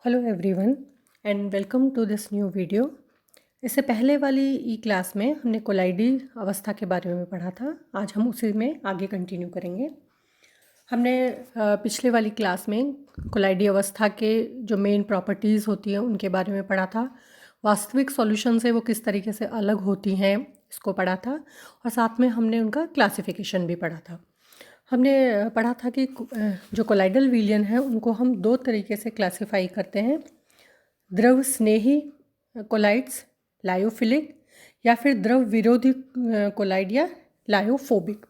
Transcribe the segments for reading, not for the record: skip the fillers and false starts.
Hello everyone and welcome to this new video. इससे पहले वाली ई क्लास में हमने कोलाइडी अवस्था के बारे में पढ़ा था। आज हम उसी में आगे कंटिन्यू करेंगे। हमने पिछले वाली क्लास में कोलाइडी अवस्था के जो मेन प्रॉपर्टीज़ होती हैं उनके बारे में पढ़ा था। वास्तविक सॉल्यूशन से वो किस तरीके से अलग होती हैं इसको पढ़ा था, और साथ में हमने उनका क्लासिफिकेशन भी पढ़ा था। हमने पढ़ा था कि जो कोलाइडल विलयन है उनको हम दो तरीके से क्लासिफाई करते हैं, द्रव स्नेही कोलाइड्स लायोफिलिक, या फिर द्रव विरोधी कोलाइड या लायोफोबिक।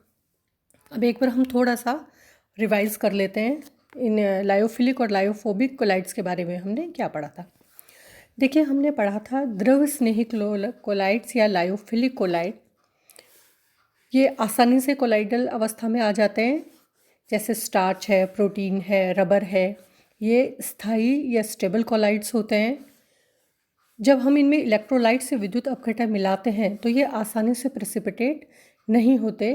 अब एक बार हम थोड़ा सा रिवाइज कर लेते हैं इन लायोफिलिक और लायोफोबिक कोलाइड्स के बारे में हमने क्या पढ़ा था। देखिए, हमने पढ़ा था द्रव स्नेही कोलाइड्स या लायोफिलिक कोलाइड ये आसानी से कोलाइडल अवस्था में आ जाते हैं, जैसे स्टार्च है, प्रोटीन है, रबर है। ये स्थायी या स्टेबल कोलाइड्स होते हैं। जब हम इनमें इलेक्ट्रोलाइट से विद्युत अपघटन मिलाते हैं तो ये आसानी से प्रेसिपिटेट नहीं होते।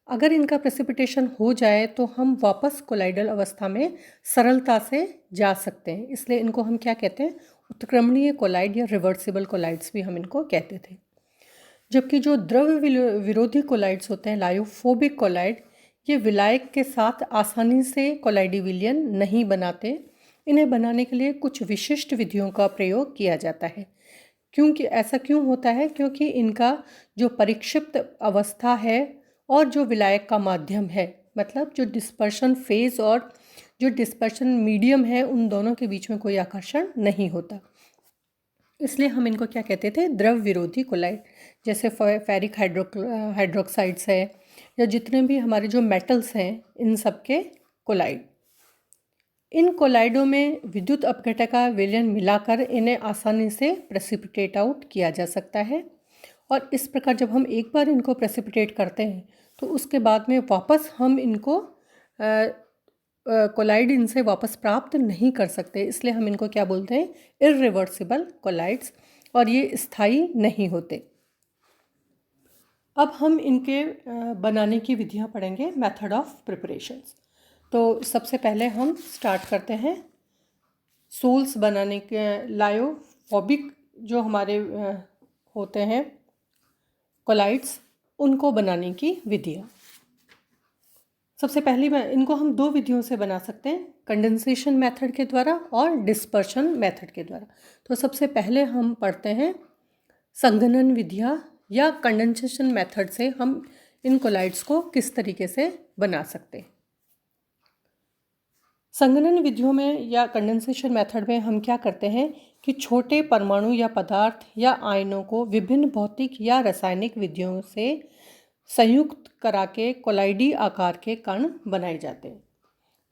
अगर इनका प्रेसिपिटेशन हो जाए तो हम वापस कोलाइडल अवस्था में सरलता से जा सकते हैं, इसलिए इनको हम क्या कहते हैं, उत्क्रमणीय कोलाइड या रिवर्सिबल कोलाइड्स भी हम इनको कहते थे। जबकि जो द्रव विरोधी कोलाइड्स होते हैं, लायोफोबिक कोलाइड, ये विलायक के साथ आसानी से कोलाइडी विलयन नहीं बनाते। इन्हें बनाने के लिए कुछ विशिष्ट विधियों का प्रयोग किया जाता है। क्योंकि ऐसा क्यों होता है? क्योंकि इनका जो परिक्षिप्त अवस्था है और जो विलायक का माध्यम है, मतलब जो डिस्पर्शन फेज और जो डिस्पर्शन मीडियम है, उन दोनों के बीच में कोई आकर्षण नहीं होता। इसलिए हम इनको क्या कहते थे, द्रव विरोधी कोलाइड। जैसे फेरिक हाइड्रोक्साइड्स है, या जितने भी हमारे जो मेटल्स हैं, इन सब के कोलाइड। इन कोलाइडों में विद्युत अपघटन का विलयन मिलाकर इन्हें आसानी से प्रेसिपिटेट आउट किया जा सकता है। और इस प्रकार जब हम एक बार इनको प्रेसिपिटेट करते हैं तो उसके बाद में वापस हम इनको कोलाइड इनसे वापस प्राप्त नहीं कर सकते। इसलिए हम इनको क्या बोलते हैं, इररिवर्सिबल कोलाइड्स, और ये स्थायी नहीं होते। अब हम इनके बनाने की विधियां पढ़ेंगे, मेथड ऑफ प्रिपरेशंस। तो सबसे पहले हम स्टार्ट करते हैं सोल्स बनाने के। लायोफोबिक जो हमारे होते हैं कोलाइड्स, उनको बनाने की विधियाँ। सबसे पहली इनको हम दो विधियों से बना सकते हैं, कंडेंसेशन मेथड के द्वारा और डिस्पर्शन मेथड के द्वारा। तो सबसे पहले हम पढ़ते हैं संघनन विधियाँ, या कंडेंसेशन मेथड से हम इन कोलाइड्स को किस तरीके से बना सकते हैं। संघनन विधियों में या कंडेंसेशन मेथड में हम क्या करते हैं कि छोटे परमाणु या पदार्थ या आयनों को विभिन्न भौतिक या रासायनिक विधियों से संयुक्त करा के कोलाइडी आकार के कण बनाए जाते हैं।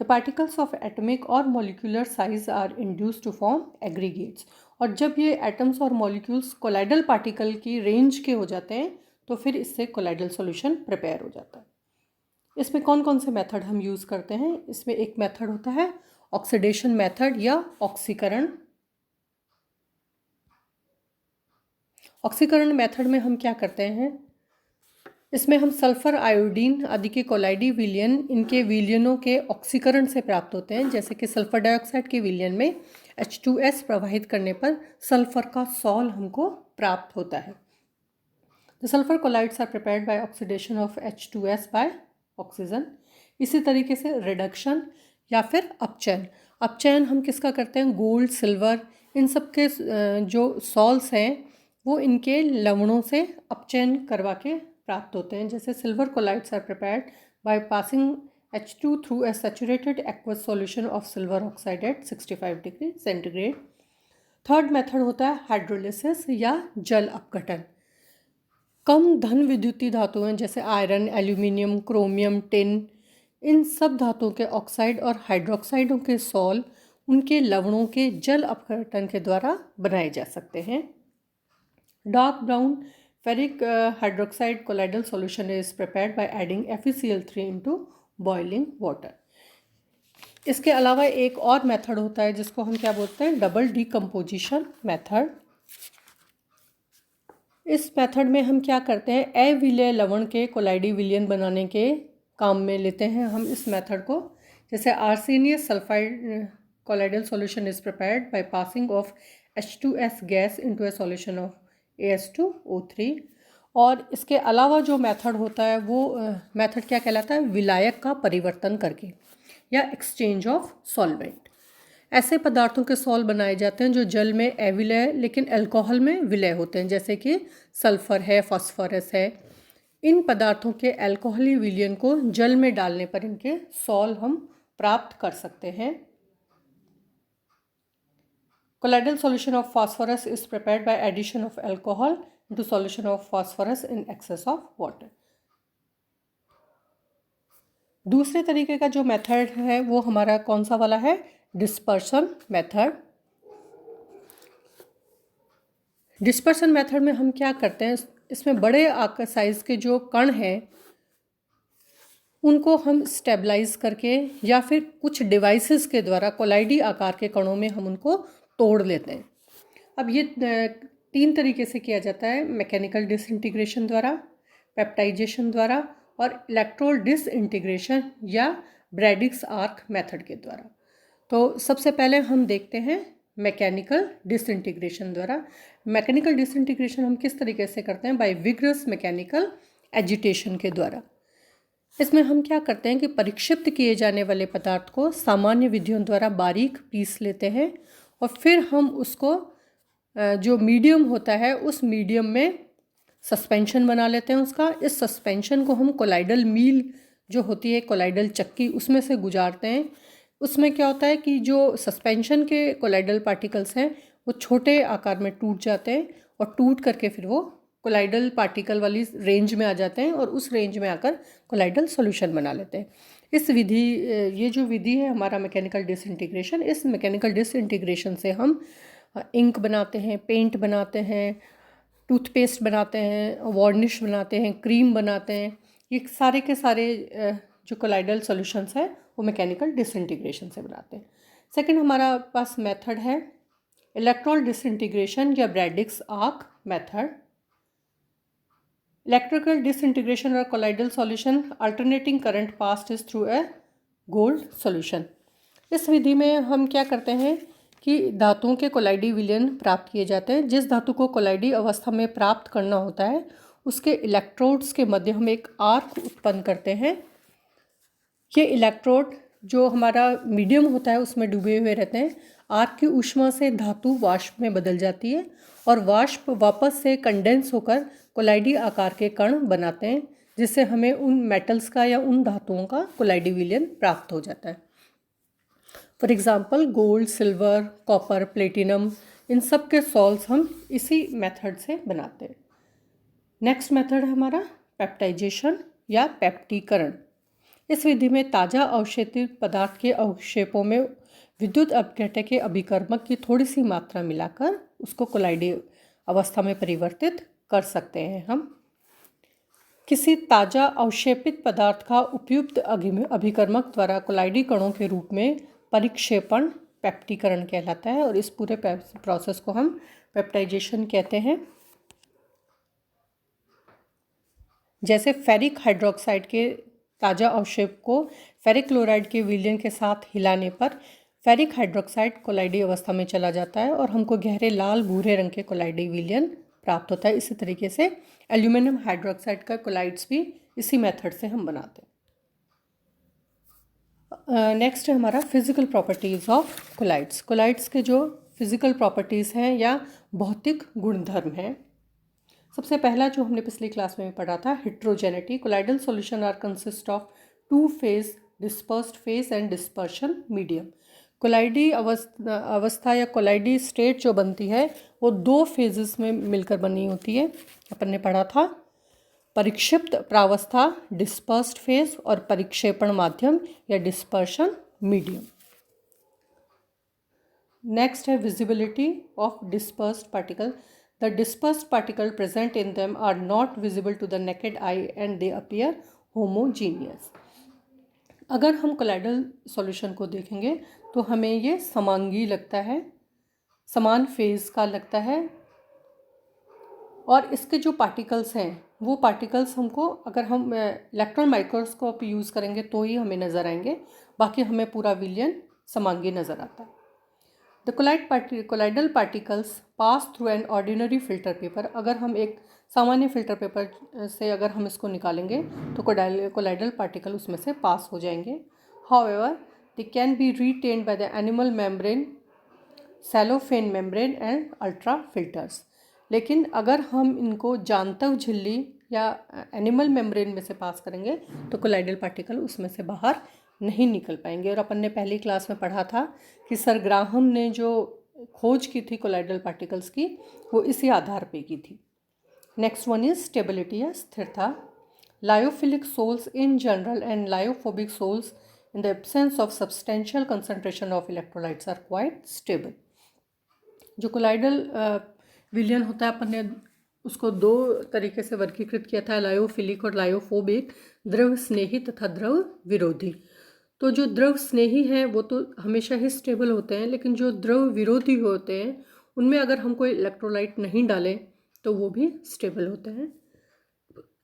द पार्टिकल्स ऑफ एटॉमिक और molecular size are induced to form aggregates. और जब ये एटम्स और मॉलिक्यूल्स कोलाइडल पार्टिकल की रेंज के हो जाते हैं तो फिर इससे कोलाइडल सॉल्यूशन प्रिपेयर हो जाता है। इसमें कौन कौन से मेथड हम यूज़ करते हैं? इसमें एक मेथड होता है ऑक्सीडेशन मेथड या ऑक्सीकरण। ऑक्सीकरण मेथड में हम क्या करते हैं, इसमें हम सल्फर आयोडीन आदि के कोलाइडी विलयन इनके विलयनों के ऑक्सीकरण से प्राप्त होते हैं। जैसे कि सल्फर डाइऑक्साइड के विलयन में H2S प्रवाहित करने पर सल्फर का सॉल हमको प्राप्त होता है। The sulphur colloids are prepared by oxidation of H2S by oxygen. इसी तरीके से रिडक्शन या फिर अपचयन। अपचयन हम किसका करते हैं, गोल्ड, सिल्वर, इन सब के जो सॉल्स हैं वो इनके लवणों से अपचयन करवा के प्राप्त होते हैं। जैसे silver colloids are prepared by passing H2 through a saturated aqueous solution of silver oxide at 65 degree centigrade. Third method होता है हाइड्रोलिसिस या जल अपघटन। कम धन विद्युतीय धातुएं जैसे आयरन, एल्यूमिनियम, क्रोमियम, टिन, इन सब धातुओं के ऑक्साइड और हाइड्रोक्साइडों के सॉल उनके लवणों के जल अपघटन के द्वारा बनाए जा सकते हैं। Dark brown ferric hydroxide colloidal solution is prepared by adding FeCl3 into boiling water. इसके अलावा एक और मेथड होता है जिसको हम क्या बोलते हैं, डबल डिकम्पोजिशन मेथड। इस मेथड में हम क्या करते हैं, अविलेय लवण के कोलाइडी विलयन बनाने के काम में लेते हैं हम इस मेथड को। जैसे आर्सेनियस sulphide colloidal solution is prepared by passing of H2S gas into a solution of AS2O3। और इसके अलावा जो मेथड होता है वो मेथड क्या कहलाता है? विलायक का परिवर्तन करके या एक्सचेंज ऑफ सॉल्वेंट। ऐसे पदार्थों के सॉल्व बनाए जाते हैं जो जल में अविलय लेकिन अल्कोहल में विलय होते हैं, जैसे कि सल्फर है, फास्फोरस है। इन पदार्थों के अल्कोहली विलयन को जल में डालने पर इनके सॉल्व हम प्राप्त कर सकते हैं। Colloidal solution of phosphorus is prepared by addition of alcohol into solution of phosphorus in excess of water. दूसरे तरीके का जो मेथड है वो हमारा कौन सा वाला है? Dispersion method. डिस्पर्शन मेथड में हम क्या करते हैं, इसमें बड़े आकार साइज के जो कण हैं उनको हम स्टेबलाइज करके या फिर कुछ डिवाइसेस के द्वारा कोलाइडी आकार के कणों में हम उनको तोड़ लेते हैं। अब ये 3 तरीके से किया जाता है, मैकेनिकल डिसइंटीग्रेशन द्वारा, पेप्टाइजेशन द्वारा और इलेक्ट्रोड डिसइंटीग्रेशन या ब्रैडिक्स आर्क मेथड के द्वारा। तो सबसे पहले हम देखते हैं मैकेनिकल डिसइंटीग्रेशन द्वारा। मैकेनिकल डिसइंटीग्रेशन हम किस तरीके से करते हैं? बाय विग्रस मैकेनिकल एजिटेशन के द्वारा। इसमें हम क्या करते हैं कि परिक्षिप्त किए जाने वाले पदार्थ को सामान्य विधियों द्वारा बारीक पीस लेते हैं और फिर हम उसको जो मीडियम होता है उस मीडियम में सस्पेंशन बना लेते हैं उसका। इस सस्पेंशन को हम कोलाइडल मील जो होती है, कोलाइडल चक्की, उसमें से गुजारते हैं। उसमें क्या होता है कि जो सस्पेंशन के कोलाइडल पार्टिकल्स हैं वो छोटे आकार में टूट जाते हैं और टूट करके फिर वो कोलाइडल पार्टिकल वाली रेंज में आ जाते हैं और उस रेंज में आकर कोलाइडल सॉल्यूशन बना लेते हैं। इस विधि, ये जो विधि है हमारा मैकेनिकल डिसइंटीग्रेशन, इस मैकेनिकल डिसइंटीग्रेशन से हम इंक बनाते हैं, पेंट बनाते हैं, टूथपेस्ट बनाते हैं, वार्निश बनाते हैं, क्रीम बनाते हैं। ये सारे के सारे जो कोलाइडल सॉल्यूशंस है वो मैकेनिकल डिसइंटीग्रेशन से बनाते हैं। सेकंड हमारा पास मेथड है इलेक्ट्रोड डिसइंटीग्रेशन या ब्रैडिक्स आर्क मेथड। इलेक्ट्रिकल डिसइंटीग्रेशन और colloidal solution alternating current passed is through a gold solution. इस विधि में हम क्या करते हैं कि धातुओं के कोलाइडी विलयन प्राप्त किए जाते हैं। जिस धातु को कोलाइडी अवस्था में प्राप्त करना होता है उसके इलेक्ट्रोड्स के मध्य हम एक आर्क उत्पन्न करते हैं। ये इलेक्ट्रोड जो हमारा मीडियम होता है उसमें डूबे हुए रहते हैं। आर्क की ऊष्मा से धातु वाष्प में बदल जाती है और वाष्प वापस से कंडेंस होकर कोलाइडी आकार के कण बनाते हैं, जिससे हमें उन मेटल्स का या उन धातुओं का कोलाइडी विलयन प्राप्त हो जाता है। For example gold, silver, copper, platinum, इन सब के सॉल्व्स हम इसी मेथड से बनाते हैं। नेक्स्ट मेथड है हमारा पेप्टाइजेशन या पेप्टीकरण। इस विधि में ताज़ा अवशोषित पदार्थ के अवक्षेपों में विद्युत अपघट्य के अभिकर्मक की थोड़ी सी मात्रा मिलाकर उसको कोलाइडी अवस्था में परिवर्तित कर सकते हैं हम। किसी ताज़ा अवक्षेपित पदार्थ का उपयुक्त अभिकर्मक द्वारा कोलाइडी कणों के रूप में परिक्षेपण पेप्टीकरण कहलाता है और इस पूरे प्रोसेस को हम पेप्टाइजेशन कहते हैं। जैसे फेरिक हाइड्रोक्साइड के ताज़ा अवक्षेप को फेरिक क्लोराइड के विलयन के साथ हिलाने पर फेरिक हाइड्रोक्साइड कोलाइडी अवस्था में चला जाता है और हमको गहरे लाल भूरे रंग के कोलाइडी विलयन प्राप्त होता है। इसी तरीके से एल्यूमिनियम हाइड्रोक्साइड का कोलाइड्स भी इसी मेथड से हम बनाते हैं। नेक्स्ट है हमारा physical properties of colloids. Colloids के जो फिजिकल प्रॉपर्टीज़ हैं या भौतिक गुणधर्म हैं, सबसे पहला जो हमने पिछली क्लास में पढ़ा था heterogeneity. Colloidal solution are consist of 2 phase dispersed phase and dispersion medium. कोलाइडी अवस्था या कोलाइडी स्टेट जो बनती है वो 2 फेजेस में मिलकर बनी होती है। अपन ने पढ़ा था परिक्षिप्त प्रावस्था डिस्पर्स्ड फेज और परिक्षेपण माध्यम या डिस्पर्शन मीडियम। नेक्स्ट है visibility of dispersed particle. The dispersed particles present in them are not visible to the naked eye and they appear homogeneous. अगर हम कोलाइडल सॉल्यूशन को देखेंगे तो हमें ये समांगी लगता है, समान फेज का लगता है और इसके जो पार्टिकल्स हैं वो पार्टिकल्स हमको अगर हम इलेक्ट्रॉन माइक्रोस्कोप यूज़ करेंगे तो ही हमें नज़र आएंगे, बाकी हमें पूरा विलयन समांगी नज़र आता है। The colloidal particles pass through an ordinary filter paper. अगर हम एक सामान्य फिल्टर पेपर से अगर हम इसको निकालेंगे तो कोलाइडल पार्टिकल उसमें से पास हो जाएंगे। However they can be retained by the animal membrane, cellophane membrane and ultra filters. लेकिन अगर हम इनको जानतव झिल्ली या एनिमल मेम्ब्रेन में से पास करेंगे तो कोलाइडल पार्टिकल उसमें से बाहर नहीं निकल पाएंगे। और अपन ने पहली क्लास में पढ़ा था कि सर ग्राहम ने जो खोज की थी कोलाइडल पार्टिकल्स की वो इसी आधार पे की थी। नेक्स्ट वन इज स्टेबिलिटी या स्थिरता। Lyophilic sols in general and lyophobic sols in the absence of substantial concentration of electrolytes are quite stable। जो कोलाइडल विलयन होता है अपन ने उसको दो तरीके से वर्गीकृत किया था, लायोफिलिक और लायोफोबिक, द्रव स्नेही तथा द्रव विरोधी। तो जो द्रव स्नेही हैं वो तो हमेशा ही स्टेबल होते हैं, लेकिन जो द्रव विरोधी होते हैं उनमें अगर हम कोई इलेक्ट्रोलाइट नहीं डालें तो वो भी स्टेबल होते हैं।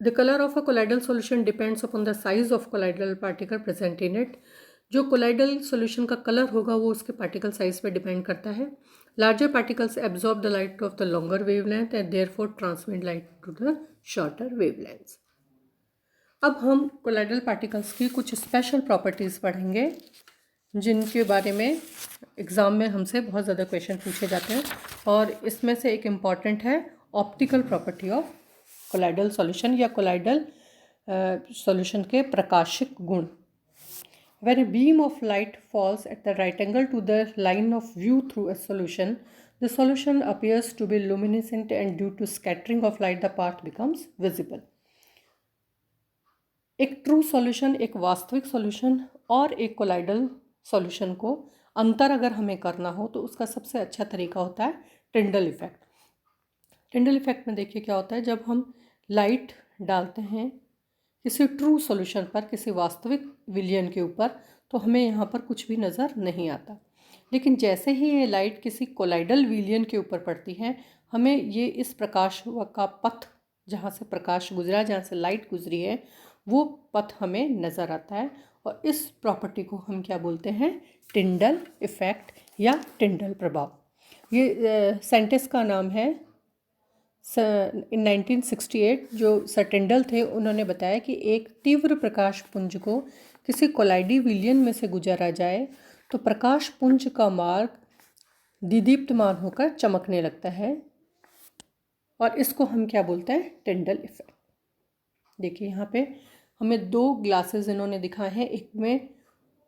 The color of a colloidal solution depends upon the size of colloidal particle present in it। जो कोलाइडल सॉल्यूशन का कलर होगा वो उसके पार्टिकल साइज पे डिपेंड करता है। Larger particles absorb the light of the longer wavelength and therefore transmit light to the shorter wavelengths. अब हम कोलाइडल पार्टिकल्स की कुछ स्पेशल प्रॉपर्टीज़ पढ़ेंगे जिनके बारे में एग्ज़ाम में हमसे बहुत ज़्यादा क्वेश्चन पूछे जाते हैं, और इसमें से एक इम्पॉर्टेंट है optical property of colloidal solution या कोलाइडल सॉल्यूशन के प्रकाशिक गुण। When a beam of light falls at the right angle to the line of view through a solution, the solution appears to be luminescent and due to scattering of light the path becomes visible। एक true solution, एक वास्तविक solution और एक colloidal solution को अंतर अगर हमें करना हो तो उसका सबसे अच्छा तरीका होता है टिंडल इफेक्ट। टिंडल इफेक्ट में देखिए क्या होता है, जब हम लाइट डालते हैं किसी ट्रू सॉल्यूशन पर, किसी वास्तविक विलयन के ऊपर, तो हमें यहाँ पर कुछ भी नज़र नहीं आता। लेकिन जैसे ही ये लाइट किसी कोलाइडल विलयन के ऊपर पड़ती है, हमें ये इस प्रकाश का पथ, जहाँ से प्रकाश गुजरा, जहाँ से लाइट गुजरी है, वो पथ हमें नज़र आता है। और इस प्रॉपर्टी को हम क्या बोलते हैं, टिंडल इफेक्ट या टिंडल प्रभाव। ये साइंटिस्ट का नाम है। इन 1968 जो सर टिंडल थे उन्होंने बताया कि एक तीव्र प्रकाश पुंज को किसी कोलाइडी विलयन में से गुजारा जाए तो प्रकाश पुंज का मार्ग दीदीप्तमान होकर चमकने लगता है, और इसको हम क्या बोलते हैं, टिंडल इफेक्ट। देखिए यहाँ पे हमें दो ग्लासेस इन्होंने दिखाए हैं, एक में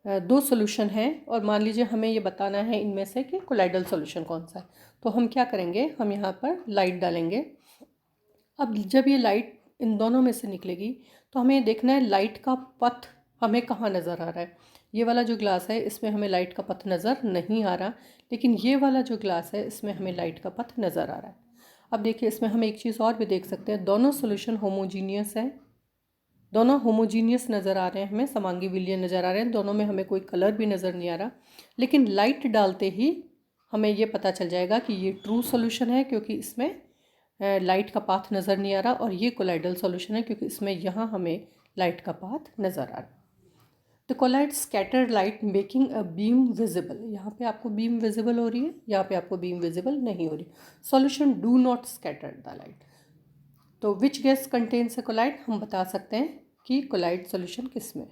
दो सॉल्यूशन हैं, और मान लीजिए हमें ये बताना है इनमें से कि कोलाइडल सॉल्यूशन कौन सा है। तो हम क्या करेंगे, हम यहाँ पर लाइट डालेंगे। अब जब ये लाइट इन दोनों में से निकलेगी तो हमें देखना है लाइट का पथ हमें कहाँ नज़र आ रहा है। ये वाला जो ग्लास है इसमें हमें लाइट का पथ नज़र नहीं आ रहा, लेकिन ये वाला जो ग्लास है इसमें हमें लाइट का पथ नज़र आ रहा है। अब देखिए इसमें हम एक चीज़ और भी देख सकते हैं, दोनों सॉल्यूशन होमोजीनियस है, दोनों होमोजीनियस नज़र आ रहे हैं, हमें समांगी विलयन नज़र आ रहे हैं, दोनों में हमें कोई कलर भी नज़र नहीं आ रहा। लेकिन लाइट डालते ही हमें ये पता चल जाएगा कि ये ट्रू सॉल्यूशन है क्योंकि इसमें लाइट का पाथ नज़र नहीं आ रहा, और ये कोलाइडल सॉल्यूशन है क्योंकि इसमें यहाँ हमें लाइट का पाथ नज़र आ रहा। The colloid scattered light making a beam visible. यहाँ पे आपको बीम विजिबल हो रही है, यहाँ पे आपको बीम विजिबल नहीं हो रही। Solution do not scatter the light. तो which gas contains a colloid, हम बता सकते हैं कि कोलाइड सॉल्यूशन किस में।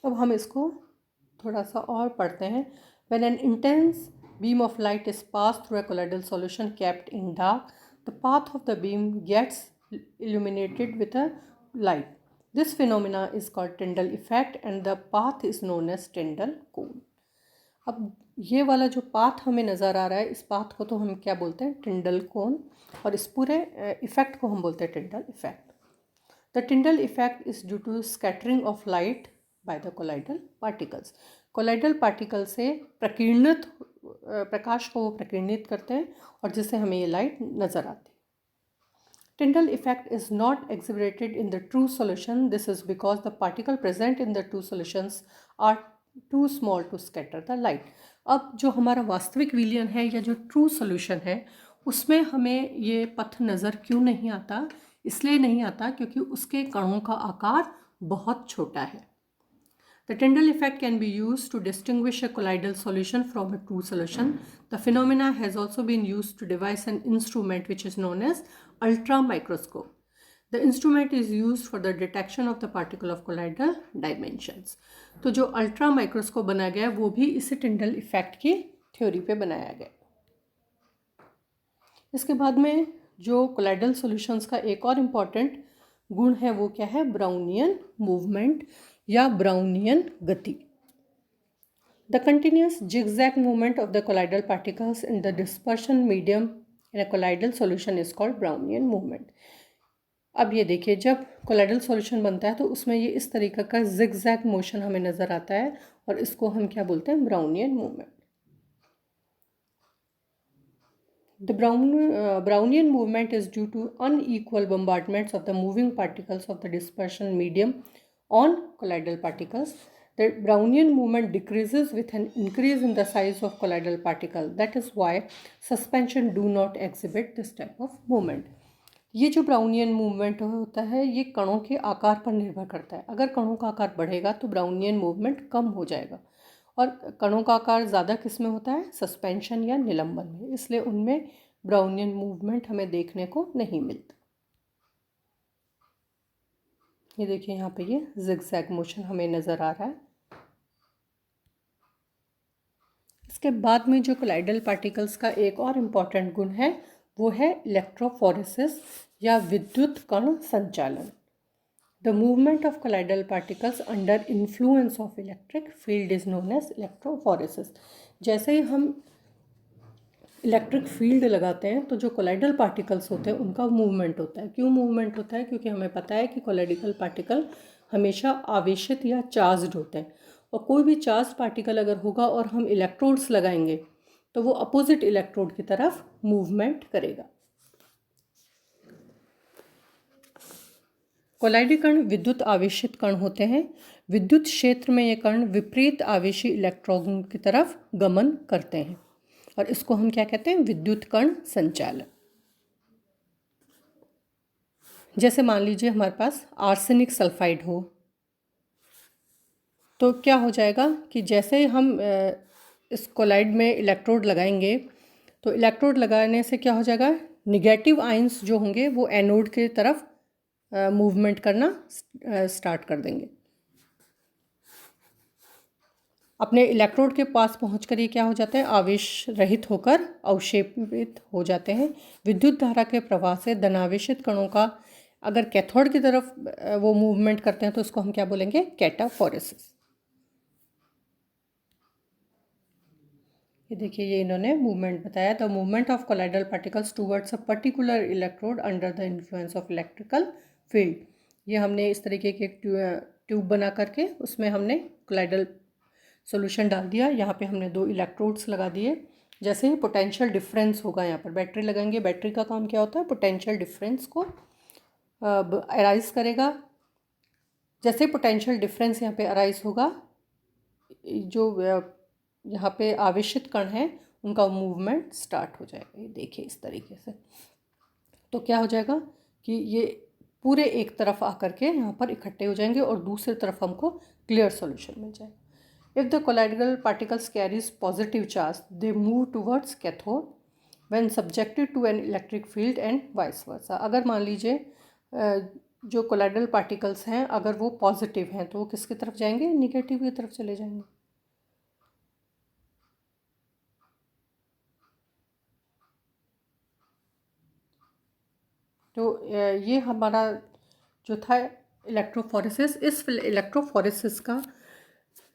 अब हम इसको थोड़ा सा और पढ़ते हैं। When an intense beam of light is passed through a colloidal solution kept in dark, the path of the beam gets illuminated with a light. This phenomena is called Tyndall effect and the path is known as Tyndall cone। अब ये वाला जो path हमें नज़र आ रहा है, इस पाथ को तो हम क्या बोलते हैं, टिंडल कोन, और इस पूरे इफेक्ट को हम बोलते हैं Tyndall effect. The Tyndall effect is due to scattering of light by the colloidal particles. Colloidal particle से प्रकीर्णित प्रकाश को वो प्रकीर्णित करते हैं और जिससे हमें ये लाइट नज़र आती है। टिंडल effect is not exhibited in the true solution. This is because the particle present in the two solutions are too small to scatter the light। अब जो हमारा वास्तविक विलयन है या जो ट्रू सॉल्यूशन है उसमें हमें ये पथ नज़र क्यों नहीं आता, इसलिए नहीं आता क्योंकि उसके कणों का आकार बहुत छोटा है। The Tyndall effect can be used to distinguish a colloidal solution from a true solution. The phenomena has also been used to devise an instrument which is known as ultramicroscope. The instrument is used for the detection of the particle of colloidal dimensions. तो जो ultra microscope बनाया गया वो भी इसी Tyndall effect की theory पे बनाया गया। इसके बाद में जो कोलाइडल सॉल्यूशंस का एक और इम्पॉर्टेंट गुण है वो क्या है, ब्राउनियन मूवमेंट या ब्राउनियन गति। The continuous zigzag movement of the colloidal particles in the dispersion medium in a colloidal solution is called Brownian movement. अब ये देखिए, जब कोलाइडल सॉल्यूशन बनता है तो उसमें ये इस तरीके का जिगजैग मोशन हमें नज़र आता है और इसको हम क्या बोलते हैं, Brownian movement. The Brownian movement is due to unequal bombardments of the moving particles of the dispersion medium on colloidal particles. The Brownian movement decreases with an increase in the size of colloidal particle. That is why suspension do not exhibit this type of movement. ये जो Brownian movement होता है ये कणों के आकार पर निर्भर करता है। अगर कणों का आकार बढ़ेगा तो ब्राउनियन मूवमेंट कम हो जाएगा, और कणों का आकार ज़्यादा किस में होता है, सस्पेंशन या निलंबन में, इसलिए उनमें ब्राउनियन मूवमेंट हमें देखने को नहीं मिलता। ये देखिए यहाँ पे ये जिगजैग मोशन हमें नज़र आ रहा है। इसके बाद में जो कोलाइडल पार्टिकल्स का एक और इम्पॉर्टेंट गुण है वो है इलेक्ट्रोफोरेसिस या विद्युत कण संचालन। The movement of colloidal particles under influence of electric field is known as electrophoresis. जैसे ही हम इलेक्ट्रिक फील्ड लगाते हैं तो जो कोलाइडल पार्टिकल्स होते हैं उनका मूवमेंट होता है। क्यों मूवमेंट होता है? क्योंकि हमें पता है कि कोलाइडल पार्टिकल हमेशा आवेशित या चार्ज्ड होते हैं, और कोई भी चार्ज पार्टिकल अगर होगा और हम इलेक्ट्रोड्स लगाएंगे तो वो अपोजिट इलेक्ट्रोड की तरफ मूवमेंट करेगा। कोलाइडी कण विद्युत आवेशित कण होते हैं। विद्युत क्षेत्र में ये कण विपरीत आवेशी इलेक्ट्रॉन की तरफ गमन करते हैं और इसको हम क्या कहते हैं, विद्युत कण संचालन। जैसे मान लीजिए हमारे पास आर्सेनिक सल्फाइड हो तो क्या हो जाएगा कि जैसे ही हम इस कोलाइड में इलेक्ट्रोड लगाएंगे तो इलेक्ट्रोड लगाने से क्या हो जाएगा, निगेटिव आयंस जो होंगे वो एनोड की तरफ मूवमेंट करना स्टार्ट कर देंगे। अपने इलेक्ट्रोड के पास पहुंचकर ये क्या हो जाते हैं, आवेश रहित होकर अवक्षेपित हो जाते हैं। विद्युत धारा के प्रवाह से धनावेशित कणों का अगर कैथोड की तरफ वो मूवमेंट करते हैं तो उसको हम क्या बोलेंगे, कैटाफोरेसिस। ये देखिए, ये इन्होंने मूवमेंट बताया। The movement of colloidal particles towards a particular electrode under the influence of electrical field. ये हमने इस तरीके की एक ट्यूब बना करके उसमें हमने कोलाइडल सॉल्यूशन डाल दिया। यहाँ पे हमने 2 इलेक्ट्रोड्स लगा दिए। जैसे ही पोटेंशियल डिफरेंस होगा, यहाँ पर बैटरी लगाएंगे। बैटरी का काम क्या होता है, पोटेंशियल डिफरेंस को अराइज करेगा। जैसे पोटेंशियल डिफरेंस यहाँ पे अराइज होगा, जो यहाँ पे आवेशित कण हैं उनका मूवमेंट स्टार्ट हो जाएगा। ये देखिए इस तरीके से। तो क्या हो जाएगा कि ये पूरे एक तरफ आकर के यहाँ पर इकट्ठे हो जाएंगे और दूसरी तरफ हमको क्लियर सॉल्यूशन मिल जाएगा। If the colloidal particles carries positive charge they move towards cathode when subjected to an electric field and vice versa. अगर मान लीजिए जो कोलाइडल पार्टिकल्स हैं अगर वो पॉजिटिव हैं तो वो किसकी तरफ जाएंगे, निगेटिव की तरफ चले जाएंगे। तो ये हमारा जो था इलेक्ट्रोफोरेसिस। इस इलेक्ट्रोफोरेसिस का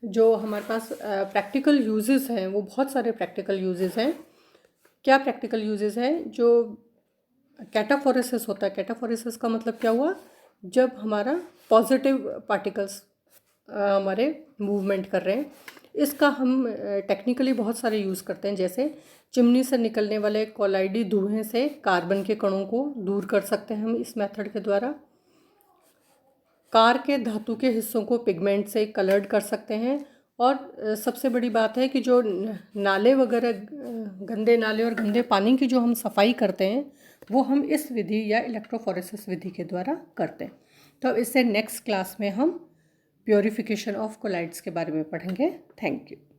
जो हमारे पास प्रैक्टिकल यूजेस हैं वो बहुत सारे प्रैक्टिकल यूजेस हैं। क्या प्रैक्टिकल यूजेस हैं? जो कैटाफोरेसिस होता है, कैटाफोरेसिस का मतलब क्या हुआ, जब हमारा पॉजिटिव पार्टिकल्स हमारे मूवमेंट कर रहे हैं। इसका हम टेक्निकली बहुत सारे यूज़ करते हैं। जैसे चिमनी से निकलने वाले कोलाइडी धुएं से कार्बन के कणों को दूर कर सकते हैं हम इस मेथड के द्वारा। कार के धातु के हिस्सों को पिगमेंट से कलर्ड कर सकते हैं। और सबसे बड़ी बात है कि जो नाले वगैरह, गंदे नाले और गंदे पानी की जो हम सफाई करते हैं वो हम इस विधि या इलेक्ट्रोफोरेसिस विधि के द्वारा करते हैं। तो इससे नेक्स्ट क्लास में हम प्योरिफिकेशन ऑफ कोलाइड्स के बारे में पढ़ेंगे। Thank you.